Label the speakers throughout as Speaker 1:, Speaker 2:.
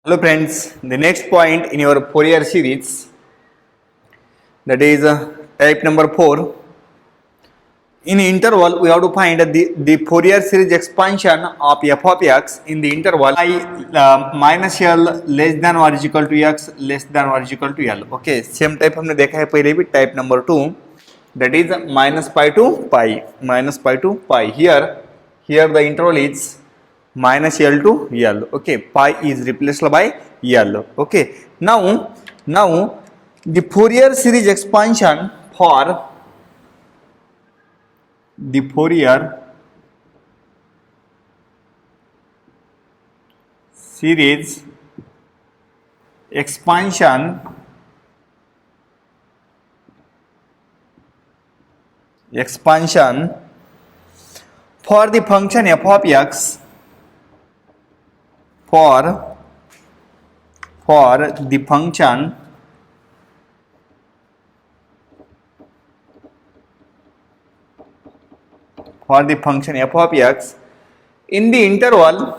Speaker 1: Hello friends, the next point in your Fourier series, that is type number 4. In interval we have to find the Fourier series expansion of f of x in the interval I minus l less than or is equal to x less than or is equal to l. Okay, same type हमने देखा है पहले भी, type number 2, that is minus pi to pi. Here the interval is minus L to L. Okay, pi is replaced by L. Okay, now the Fourier series expansion for the Fourier series expansion for the function f of x for the function f of x in the interval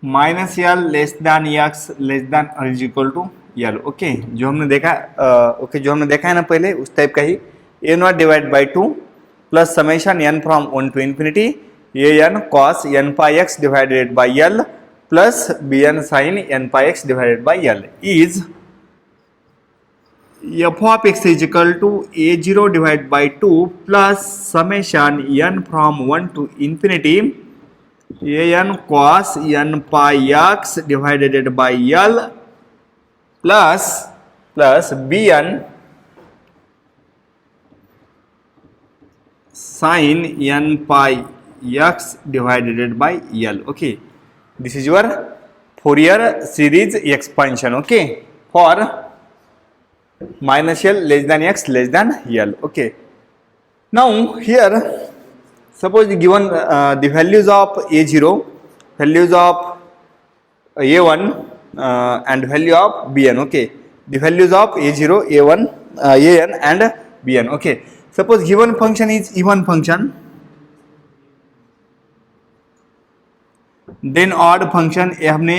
Speaker 1: minus L less than X less than or is equal to L. Okay, जो हमने देखा है ना पहले, उस type का ही A naught divide by 2 plus summation N from 1 to infinity A N cos N pi X divided by L plus B N sine N pi X divided by L is F of X is equal to A zero divide by 2 plus summation N from 1 to infinity an cos n pi x divided by L plus bn sin n pi x divided by L. Okay, this is your Fourier series expansion. Okay, for minus L less than x less than L. Okay, now here suppose given the values of a0, values of a1 and value of bn. Okay, the values of a0, a1, an and bn. Okay, suppose given function is even function, then odd function ये हमने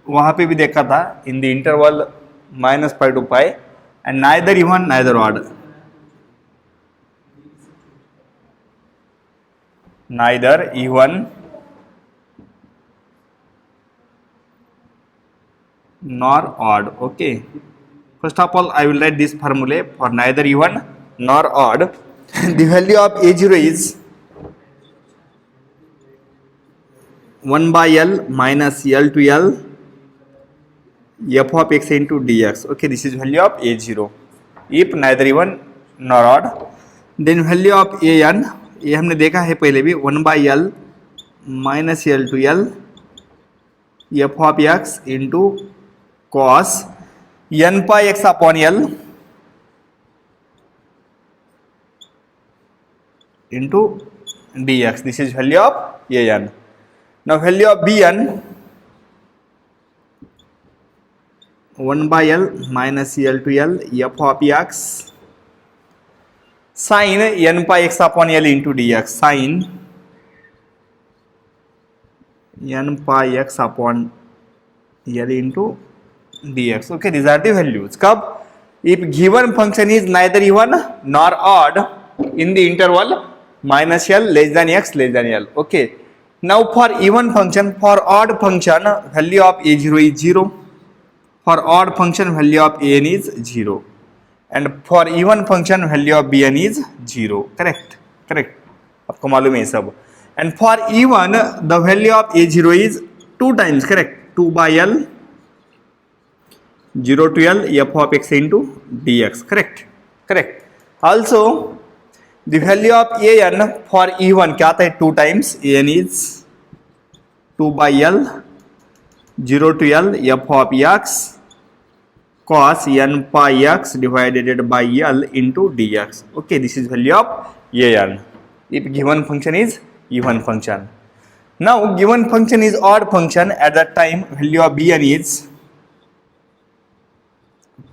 Speaker 1: वहाँ पे भी देखा था in the interval minus pi to pi, and neither even neither odd. Neither even nor odd. Okay, first of all I will write this formula for neither even nor odd. The value of a0 is 1 by L minus L to L f of x into dx. Okay, this is value of a0 if neither even nor odd. Then value of an, ये हमने देखा है पहले भी, 1 by L minus L to L F of X into cos N pi X upon L into D X. This is value of A N. Now value of B N 1 by L minus L to L F of X sin n pi x upon L into dx. Sin n pi x upon L into dx. Okay, these are the values. कब? If given function is neither even nor odd in the interval minus L less than x less than L. Okay, now for even function, for odd function value of a0 is 0, for odd function value of an is 0, and for even function value of bn is 0. correct, आपको मालूम है सब. And for even the value of a0 is 2 times, correct, 2 by L 0 to L f of x into dx. correct. Also the value of an for even क्या आता है, 2 times, an is 2 by L 0 to L f of x cos n pi x divided by L into dx. Okay, this is value of an if given function is even function. Now given function is odd function, at that time value of bn is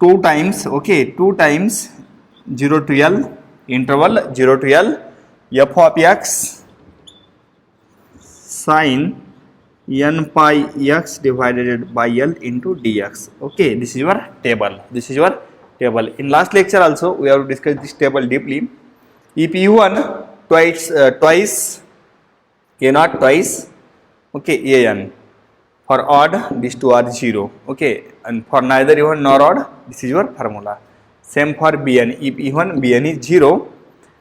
Speaker 1: 2 times, okay, 2 times 0 to L, interval 0 to L, f of x sin n pi x divided by L into dx. Okay, this is your table. This is your table. In last lecture also we have discussed this table deeply. If u1 twice a naught twice, okay, an. For odd, these two are 0. Okay, and for neither even nor odd, this is your formula. Same for bn. If even bn is 0,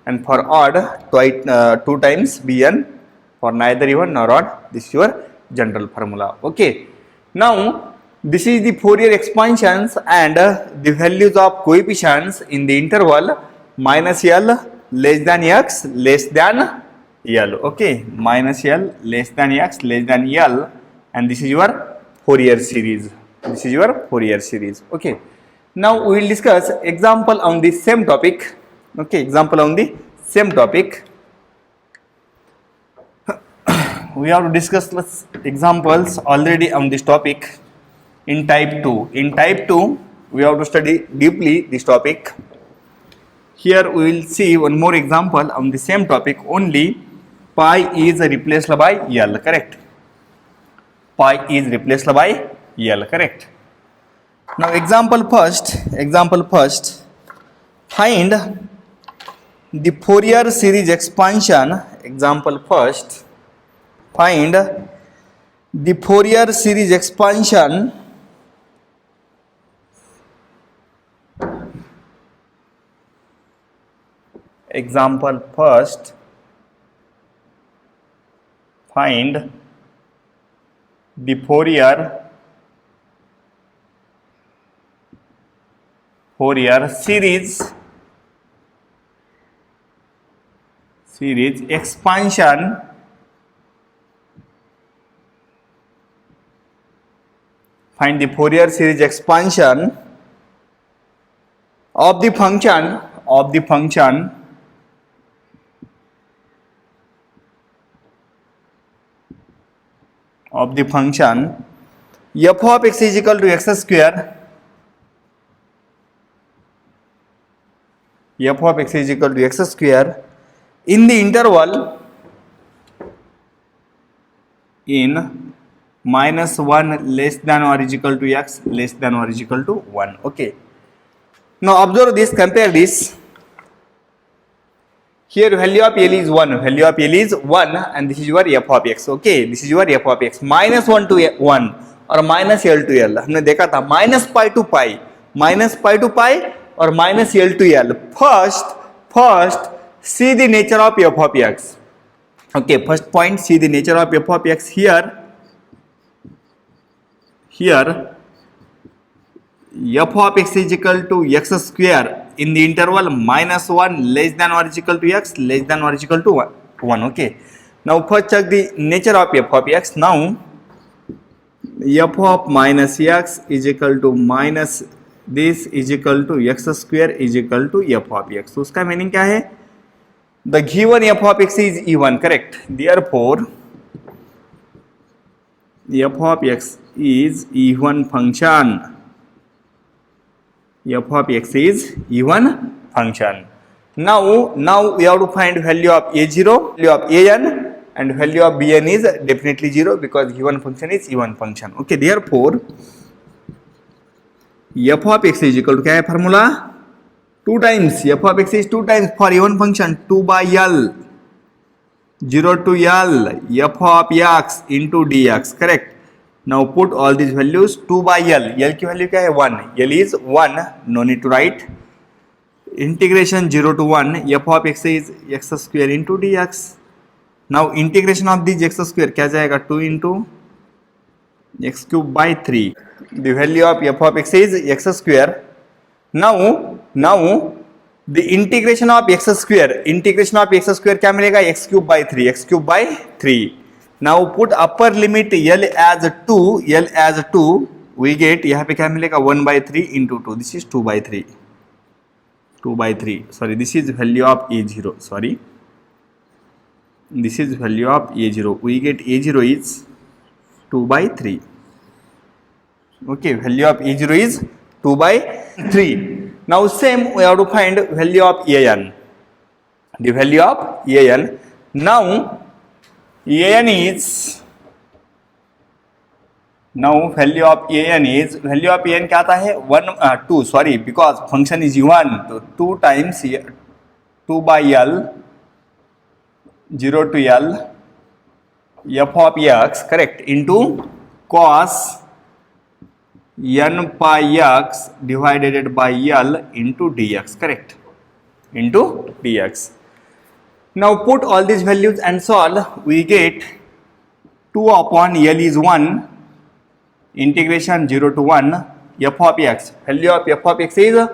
Speaker 1: and for odd, 2 times bn. For neither even nor odd, this is your general formula. Okay. Now, this is the Fourier expansions and the values of coefficients in the interval minus L less than x less than L. Okay, minus L less than x less than L. And this is your Fourier series. This is your Fourier series. Okay. Now we will discuss example on the same topic. Okay, example on the same topic. We have to discuss examples already on this topic in type 2. In type 2, we have to study deeply this topic. Here we will see one more example on the same topic. Only pi is replaced by L. Correct. Pi is replaced by L, correct. Now example first, find the Fourier series expansion. Example first, find the Fourier series expansion example first, find the Fourier series expansion find the Fourier series expansion of the function f of x is equal to x square, f of x is equal to x square in the interval in minus 1 less than or is equal to x less than or is equal to 1. Okay. Now observe this, compare this. Here value of L is 1, and this is your f of x. Okay, this is your f of x. Minus 1 to 1 or minus L to L. हमने देखा था minus pi to pi or minus L to L. First see the nature of f of x. Okay, first point, see the nature of f of x. Here f of x is equal to x square in the interval minus 1 less than or is equal to x less than or is equal to 1. Okay. Now first check the nature of f of x. Now f of minus x is equal to minus this is equal to x square is equal to f of x. So उसका meaning क्या है? The given f of x is even, correct. Therefore f of x is even function. F of x is even function. Now we have to find value of a0, value of an, and value of bn is definitely 0 because given function is even function. Okay, therefore f of x is equal to क्या है formula? 2 times f of x is 2 times for even function 2 by L 0 to L f of x into dx, correct. Now put all these values 2 by L. L की value क्या है 1. L is 1. No need to write. Integration 0 to 1. F of x is x square into dx. Now integration of this x square क्या जाएगा 2 into x cube by 3. The value of f of x is x square. Now the integration of x square क्या मिलेगा x cube by 3. Now put upper limit L as 2, we get यहाँ पे क्या मिलेगा 1 by 3 into 2. This is 2 by 3. Sorry, this is value of a0. Sorry, this is value of a0. We get a0 is 2 by 3. Okay, value of a0 is 2/3. Now same we have to find value of an. The value of an. Now an is, now value of an क्या आता है 2, sorry, because function is 1, तो 2 times 2 by L 0 to L f of x, correct, into cos n pi x divided by L into dx, correct, into dx. Now put all these values and solve. We get 2 upon L is 1, integration 0 to 1 f of x. Value of f of x is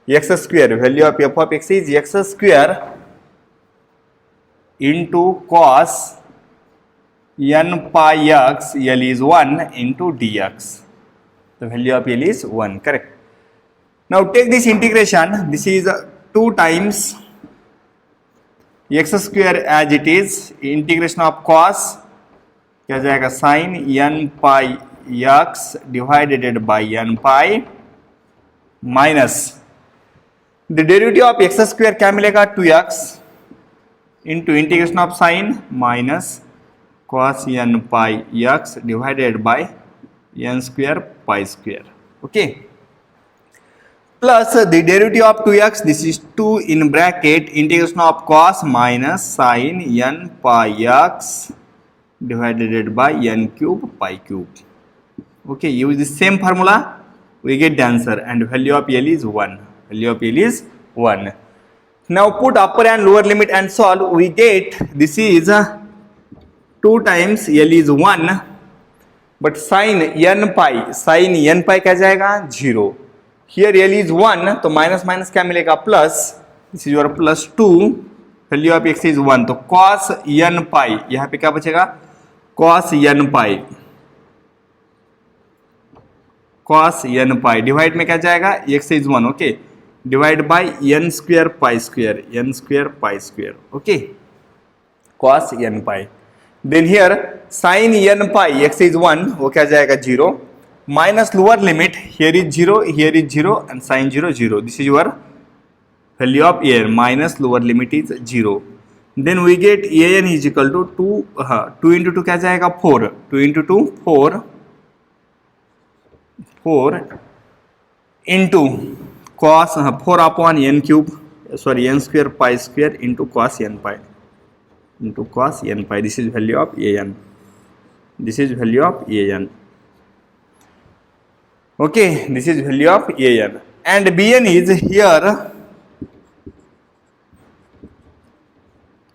Speaker 1: x square. Value of f of x is x square into cos n pi x, L is 1, into dx. The value of L is 1, correct. Now take this integration. This is 2 times x square as it is, integration of cos क्या जाएगा sin n pi x divided by n pi minus the derivative of x square क्या मिलेगा 2x into integration of sin minus cos n pi x divided by n square pi square, okay, plus the derivative of 2x, this is 2 in bracket integration of cos minus sin n pi x divided by n cube pi cube, okay. Use the same formula, we get the answer, and value of L is 1. Value of L is 1. Now put upper and lower limit and solve. We get this is 2 times L is 1, but sin n pi क्या जाएगा 0. Here L is 1, तो minus minus क्या मिलेगा plus, this is your plus 2. Value of x is 1, तो cos n pi, यहाँ पे क्या बचेगा cos n pi डिवाइड में क्या जाएगा x is 1, okay, divide by n square pi square, okay, cos n pi. Then here sin n pi x is 1, वो क्या जाएगा 0, minus lower limit, here is 0 and sin 0 0. This is your value of an, minus lower limit is 0. Then we get an is equal to 2 into 2 क्या जाएगा 4, 2 into 2 4 into cos 4 upon n cube, sorry, n square pi square into cos n pi. This is value of an. Okay, this is value of an. And bn is here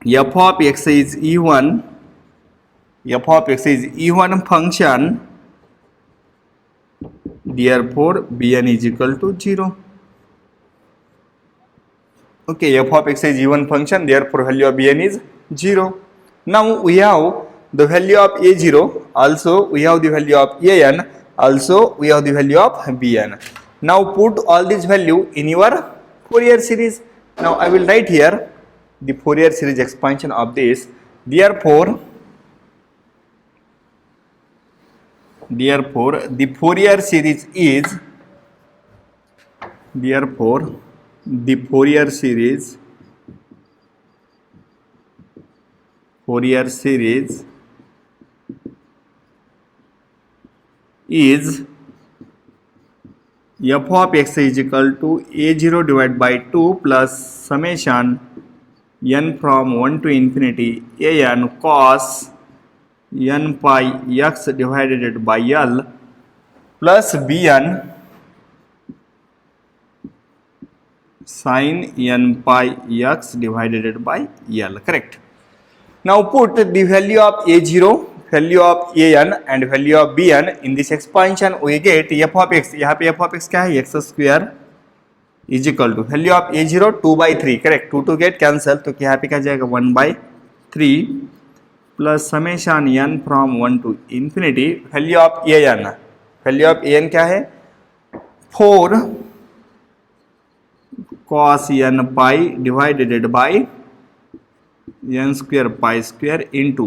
Speaker 1: f of x is e1. Function. Therefore bn is equal to 0. Okay, f of x is e1 function, therefore value of bn is 0. Now we have the value of a0, also we have the value of an, also we have the value of bn. Now put all this value in your Fourier series. Now I will write here the Fourier series expansion of this. Therefore the Fourier series is, Fourier series is f of x is equal to a0 divided by 2 plus summation n from 1 to infinity an cos n pi x divided by L plus bn sin n pi x divided by L, correct. Now put the value of a0, value of an and value of bn in this expansion. We get f of x, यहाँ पे f of x क्या है x square is equal to value of a0 2/3, correct. 2 get cancel, तो यहाँ पे क्या जाएगा 1/3 plus summation n from 1 to infinity value of an क्या है 4 cos n pi divided by n square pi square into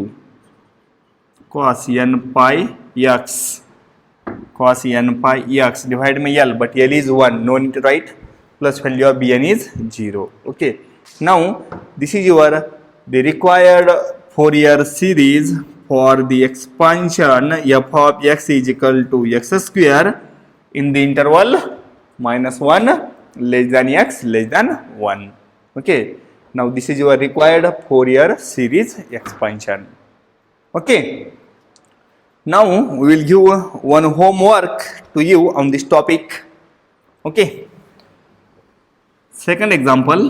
Speaker 1: cos n pi x cos n pi x divided by L, but L is 1, no need to write, plus value of Bn is 0. Okay, now this is your the required Fourier series for the expansion f of x is equal to x square in the interval -1 less than x less than 1. Okay, now this is your required Fourier series expansion. Okay, now we will give one homework to you on this topic. Okay, second example,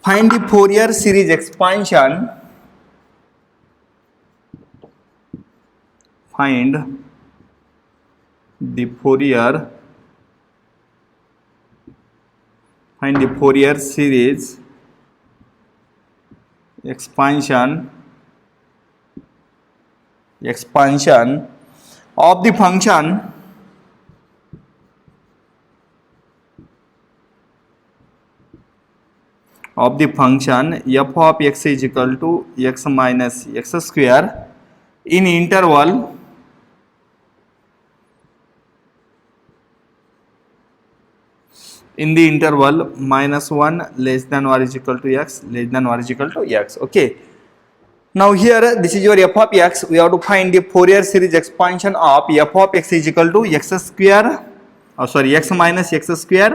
Speaker 1: find the Fourier series expansion. Find the Fourier series expansion of the function f of x is equal to x minus x square in interval -1 less than or is equal to x less than or is equal to x. Okay, now here this is your f of x. We have to find the Fourier series expansion of f of x is equal to x square, x minus x square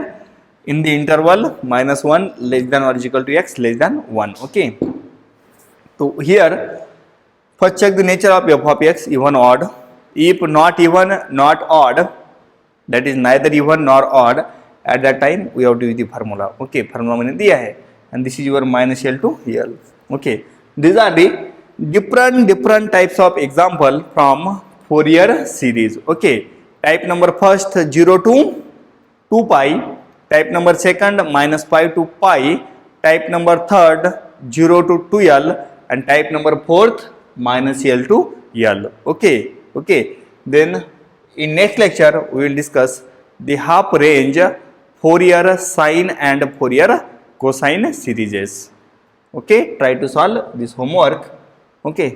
Speaker 1: in the interval -1 less than or is equal to x less than 1. Okay, so here first check the nature of f of x, even odd. If not even not odd, that is neither even nor odd, at that time we have to use the formula. Okay, formula मैंने दिया है, and this is your minus L to L. Okay, these are the different types of example from Fourier series. Okay, type number first 0 to 2 pi, type number second -pi to pi, type number third 0 to 2L, and type number fourth -L to L. Okay, then in next lecture we will discuss the half range Fourier sine and Fourier cosine series. Okay, try to solve this homework. Okay.